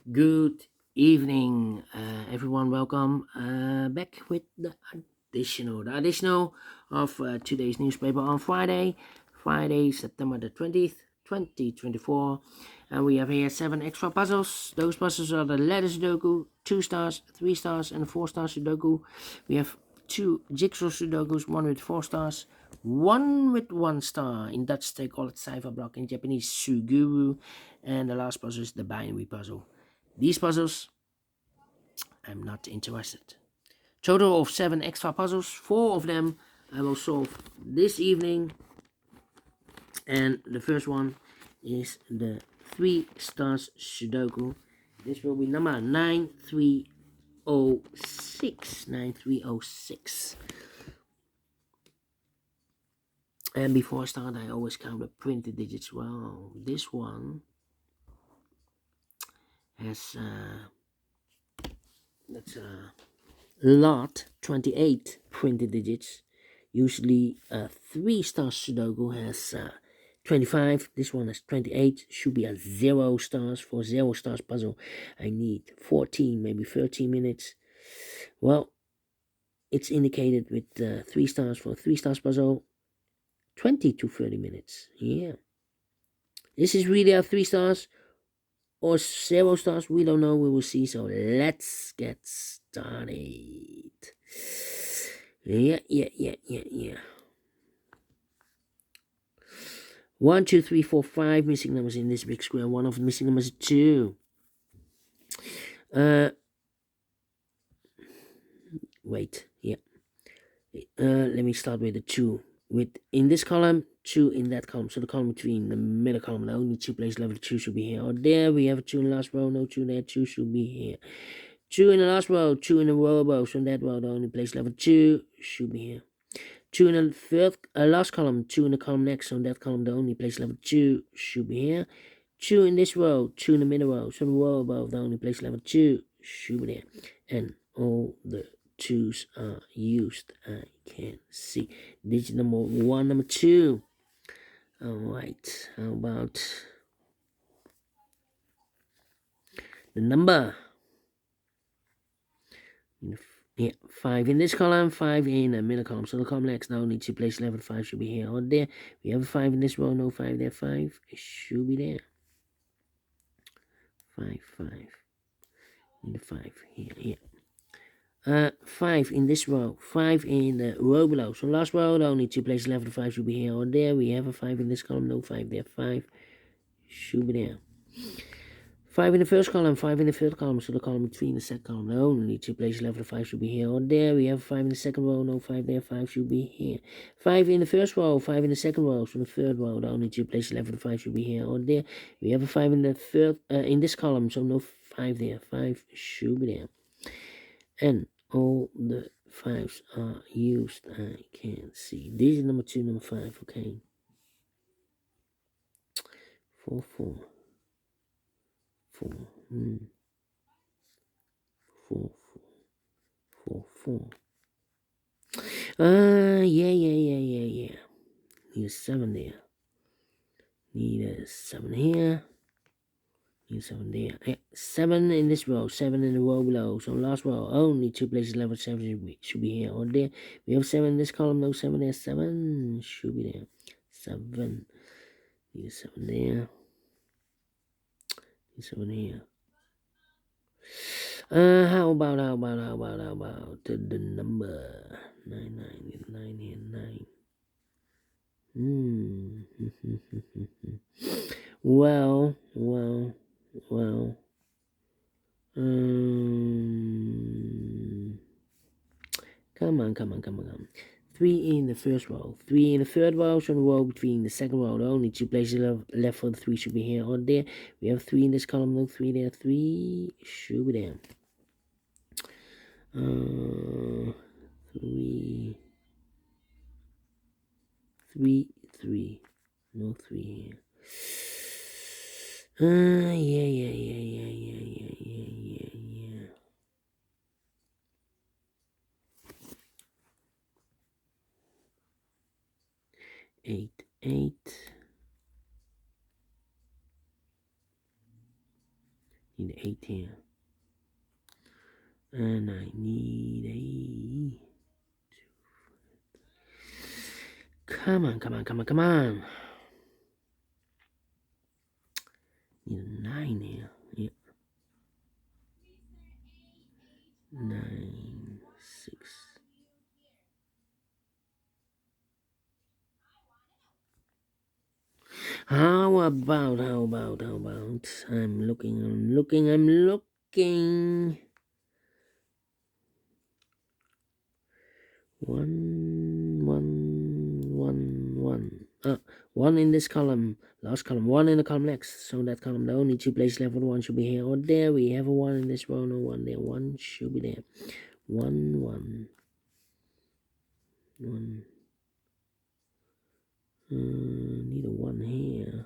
Good evening, everyone. Welcome back with the additional of today's newspaper on Friday, September the 20th, 2024. And we have here 7 extra puzzles. Those puzzles are the letter Sudoku, 2 stars, 3 stars, and 4 star Sudoku. We have 2 jigsaw Sudokus, one with 4 stars, one with 1 star. In Dutch, they call it cipher block. In Japanese, Suguru. And the last puzzle is the binary puzzle. These puzzles, I'm not interested. Total of 7 extra puzzles. 4 of them I will solve this evening. And the first one is the 3 stars Sudoku. This will be number 9306. 9306. And before I start, I always count the printed digits. Well, this one has that's lot 28 printed digits. Usually a 3 star Sudoku has 25. This one has 28. Should be a 0 stars. For 0 stars puzzle I need 14, maybe 13 minutes. Well, it's indicated with 3 stars. For 3 stars puzzle 20 to 30 minutes. Yeah, this is really a 3 stars or 0 stars. We don't know. We will see. So let's get started. Yeah. 1, 2, 3, 4, 5 missing numbers in this big square. One of the missing numbers is 2. Wait. Yeah. Let me start with the 2. With in this column, 2 in that column. So the column between the middle column, the only 2 places left, 2 should be here. Or there we have a 2 in the last row. No 2 there. 2 should be here. 2 in the last row. 2 in the row above. So in that row, the only place left, 2 should be here. 2 in the third last column, 2 in the column next. So in that column, the only place level 2 should be here. 2 in this row, 2 in the middle row. So the row above, the only place level 2 should be there. And all the 2's are used. I can see. Digit number 1, number 2. Alright, how about the number? Yeah, 5 in this column, 5 in the middle column. So the column next, now only 2 places left, 5 should be here or there. We have a 5 in this row, no 5 there, 5 should be there. 5. In the 5 here. 5 in this row, 5 in the row below. So last row, the only 2 places left, 5 should be here or there. We have a 5 in this column, no 5 there, 5 should be there. 5 in the first column, 5 in the third column, so the column between the second column, the only 2 places left, 5 should be here or there. We have 5 in the second row, no 5 there, 5 should be here. 5 in the first row, 5 in the second row, so the third row, the only 2 places left, 5 should be here or there. We have a 5 in the third, in this column, so no 5 there, 5 should be there. And all the 5's are used, I can see. This is number 2, number 5, okay. 4. 4. 4. Yeah. Need a 7 there. Need a 7 here. Need a 7 there. 7 in this row. 7 in the row below. So last row, only 2 places left. 7 should be here or there. We have 7 in this column. No 7 there. 7 should be there. 7. Need a 7 there. Need 7 here. How about the number 9 here, 9. Well. Come on. 3 in the first row, 3 in the third row, so the row between the second row, the only 2 places left for the 3 should be here or there. We have 3 in this column, no 3 there, 3 should be there. 3. 3, no 3 here. Yeah. 8. Need an 8 here. And I need a... Come on, come on, come on, come on. Need a 9 here. Yeah. 9, 6. How about? I'm looking. One. One in this column, last column, one in the column next. So that column, the only 2 places left, one should be here or there. We have a 1 in this row, no 1 there. 1 should be there. 1. Need a 1 here.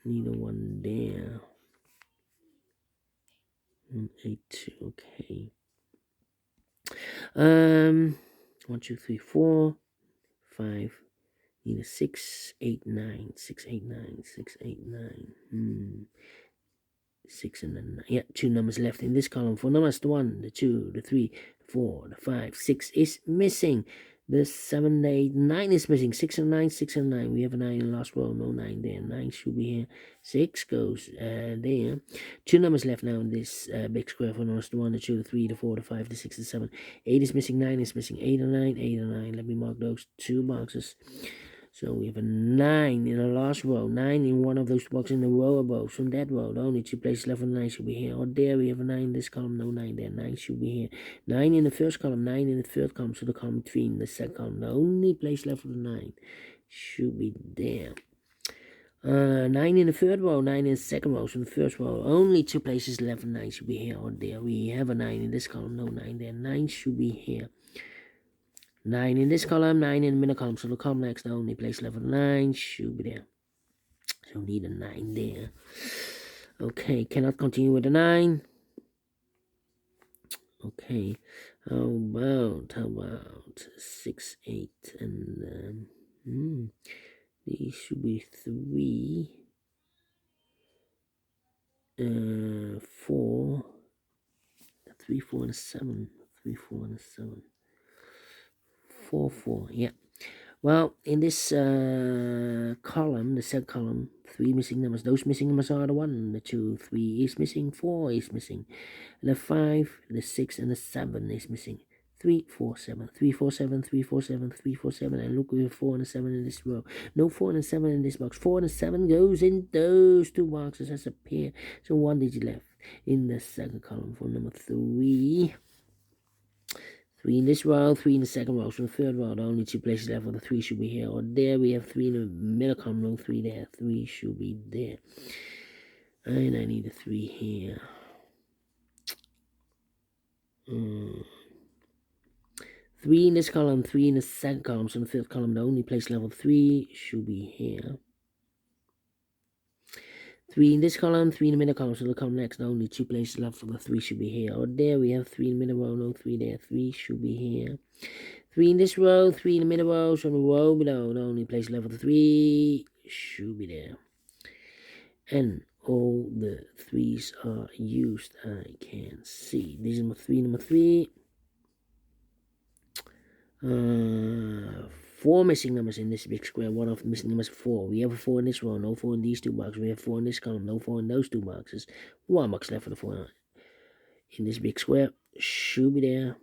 Need a 1 there. 8, 2, okay. 1, 2, 3, 4, 5. Need a 6, 8, 9. 6, 8, 9. 6, 8, 9. 6 and then 9. Yeah, 2 numbers left in this column. 4 numbers, the 1, the 2, the 3, the 4, the 5, 6 is missing. The 7, the 8, 9 is missing. 6 and 9, 6 and 9. We have a 9 in the last row, no 9 there. 9 should be here. 6 goes there. 2 numbers left now in this big square. 4 numbers, the 1, the 2, the 3, the 4, the 5, the 6, the 7. 8 is missing, 9 is missing. 8 and 9, 8 and 9. Let me mark those 2 boxes. So we have a 9 in the last row, 9 in one of those boxes in the row above. So in that row, the only 2 places left for the 9 should be here. Or there we have a 9 in this column, no 9 there. 9 should be here. 9 in the first column, 9 in the third column. So the column between the second column, the only place left for the 9 should be there. 9 in the third row, 9 in the second row. So in the first row, only 2 places left for the 9 should be here or there. We have a 9 in this column, no 9 there. 9 should be here. 9 in this column, 9 in the middle column. So the column next, the only place left for the 9 should be there. So need a 9 there. Okay, cannot continue with the 9. Okay, how about 6, 8, and these should be 3, 4, 3, 4, and 7. 3, 4, and 7. 4, 4, yeah. Well, in this column, the second column, 3 missing numbers. Those missing numbers are the 1, the 2, 3 is missing, 4 is missing. The 5, the 6, and the 7 is missing. 3, 4, 7. 3, 4, 7, 3, 4, 7, 3, 4, 7. And look, we have 4 and a 7 in this row. No 4 and a 7 in this box. 4 and a 7 goes in those 2 boxes as a pair. So 1 digit left in the second column for number 3. 3 in this row, 3 in the second row. So in the third row, the only 2 places left for the 3 should be here. Or there we have 3 in the middle column, no 3 there. 3 should be there. And I need a 3 here. 3 in this column, 3 in the second column. So in the third column, the only place level 3 should be here. 3 in this column, 3 in the middle column. So the column next, the only 2 places left for the 3 should be here. Or there we have 3 in the middle row, no 3 there. 3 should be here. 3 in this row, 3 in the middle row. So the row below, the only place left for the 3 should be there. And all the 3s are used. I can see. This is number 3. 4 missing numbers in this big square. One of the missing numbers 4. We have a 4 in this row, no 4 in these 2 boxes. We have 4 in this column, no 4 in those 2 boxes. 1 box left for the 4 in this big square. Should be there.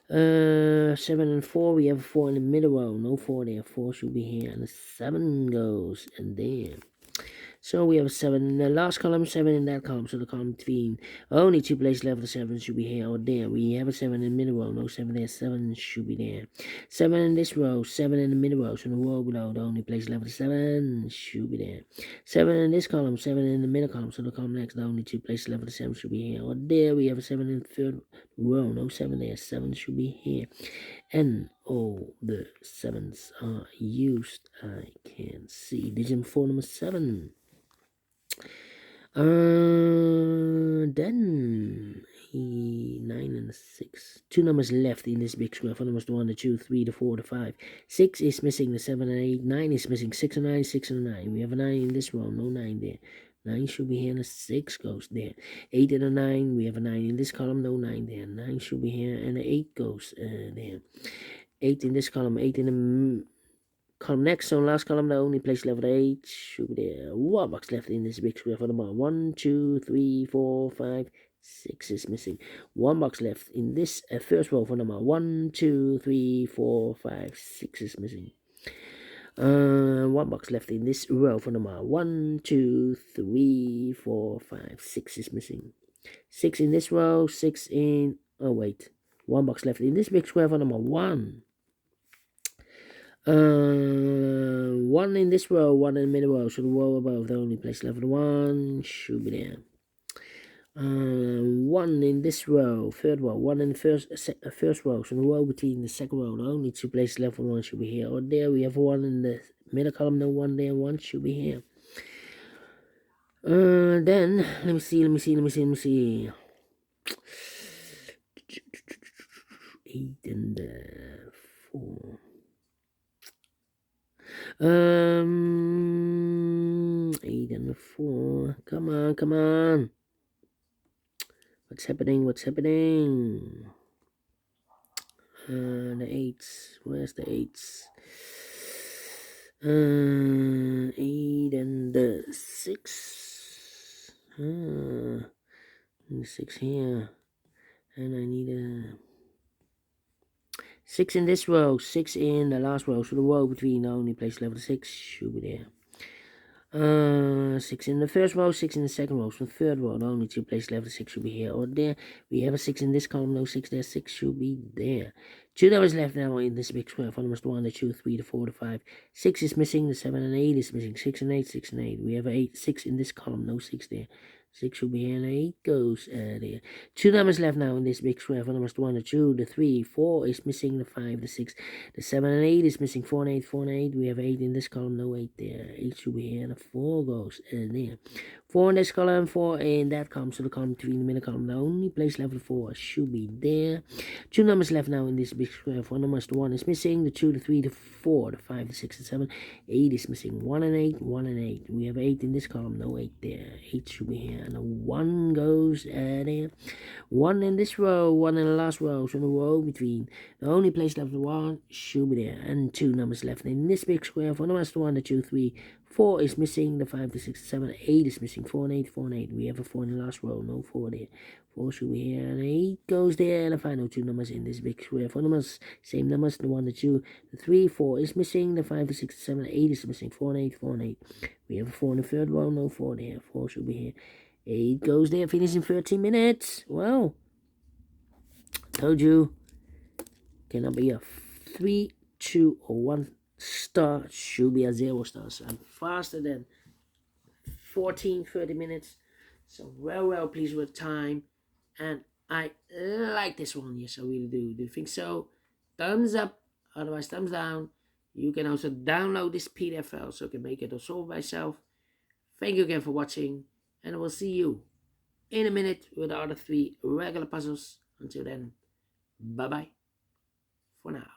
7 and 4. We have a 4 in the middle row, no 4 there. 4 should be here, and the 7 goes and there. So we have a 7 in the last column, 7 in that column. So the column between only 2 places left, the 7 should be here or there. We have a 7 in the middle row, no 7 there, 7 should be there. 7 in this row, 7 in the middle row. So the row below, the only place left, the 7 should be there. 7 in this column, 7 in the middle column. So the column next, the only 2 places left, the 7 should be here or there. We have a 7 in the third row, no 7 there, 7 should be here. And all the 7s are used. I can see. Digit 4, number 7. Then 9 and a 6. Two numbers left in this big square. 4 numbers, the 1, the 2, 3, the 4, the 5. 6 is missing the 7 and 8. 9 is missing 6 and 9, 6 and 9. We have a 9 in this row, no 9 there. 9 should be here and a 6 goes there. 8 and a 9, we have a 9 in this column, no 9 there. 9 should be here and a 8 goes there. 8 in this column, 8 in the column next, so last column, the only place left 8 should be there. 1 box left in this big square for the ball. 1, 2, 3, 4, 5, 6 is missing. 1 box left in this first row for number 1, 2, 3, 4, 5, 6 is missing. 1 box left in this row for number 1, 2, 3, 4, 5, 6 is missing. 6 in this row, 6 in. Oh wait, 1 box left in this big square for number 1. 1 in this row, 1 in the middle row. So the row above, the only place left 1 should be there. 1 in this row, third row, 1 in the first row, so the row between the second row, the only 2 places left for 1 should be here. Or there we have 1 in the middle column, no 1 there, 1 should be here. Then let me see. 8 and 4. 8 and 4. Come on. What's happening? The 8s. Where's the 8s? 8 and the 6. The 6 here. And I need a 6 in this row, 6 in the last row. So the row between the only place left 6 should be there. 6 in the first row, 6 in the second row. So the third row, the only 2 places left 6 should be here or there. We have a 6 in this column, no 6 there, 6 should be there. 2 numbers left now in this big square. 4 numbers, the 1, the 2, 3, the 4, the 5. 6 is missing, the 7 and 8 is missing. 6 and 8, 6 and 8. We have 6 in this column, no 6 there. 6 should be here and 8 goes there. 2 numbers left now in this big square. 4 numbers, the 1, the 2, the 3, 4 is missing, the 5, the 6, the 7 and 8 is missing. 4 and 8, 4 and 8. We have 8 in this column, no 8 there. 8 should be here and a 4 goes there. 4 in this column, 4 in that column. So the column between the middle column, the only place left for 4 should be there. 2 numbers left now in this big square. 4 numbers, the 1 is missing, the 2, the 3, the 4, the 5, the 6, the 7. 8 is missing. 1 and 8, 1 and 8. We have 8 in this column, no 8 there. 8 should be here and a 1 goes there. 1 in this row, 1 in the last row. So the row between the only place left for 1 should be there. And 2 numbers left in this big square. 4 numbers, the 1, the 2, 3, 4 is missing, the 5, the 6, the 7, 8 is missing. 4 and 8, 4 and 8. We have a 4 in the last row, no 4 there. 4 should be here and 8 goes there. And the final 2 numbers in this big square. 4 numbers, same numbers, the 1, the 2, the 3, 4 is missing, the 5, the 6, the 7, 8 is missing. 4 and 8, 4 and 8. We have a 4 in the third row, no 4 there. 4 should be here. 8 goes there, finish in 13 minutes. Well, told you, cannot be a 3, 2, or 1 star, should be a 0 star. So I'm faster than 30 minutes. So well pleased with time. And I like this one. Yes, I really do. Do you think so? Thumbs up, otherwise thumbs down. You can also download this PDF file so you can make it or solve myself. Thank you again for watching. And I will see you in a minute with the other 3 regular puzzles. Until then, bye-bye for now.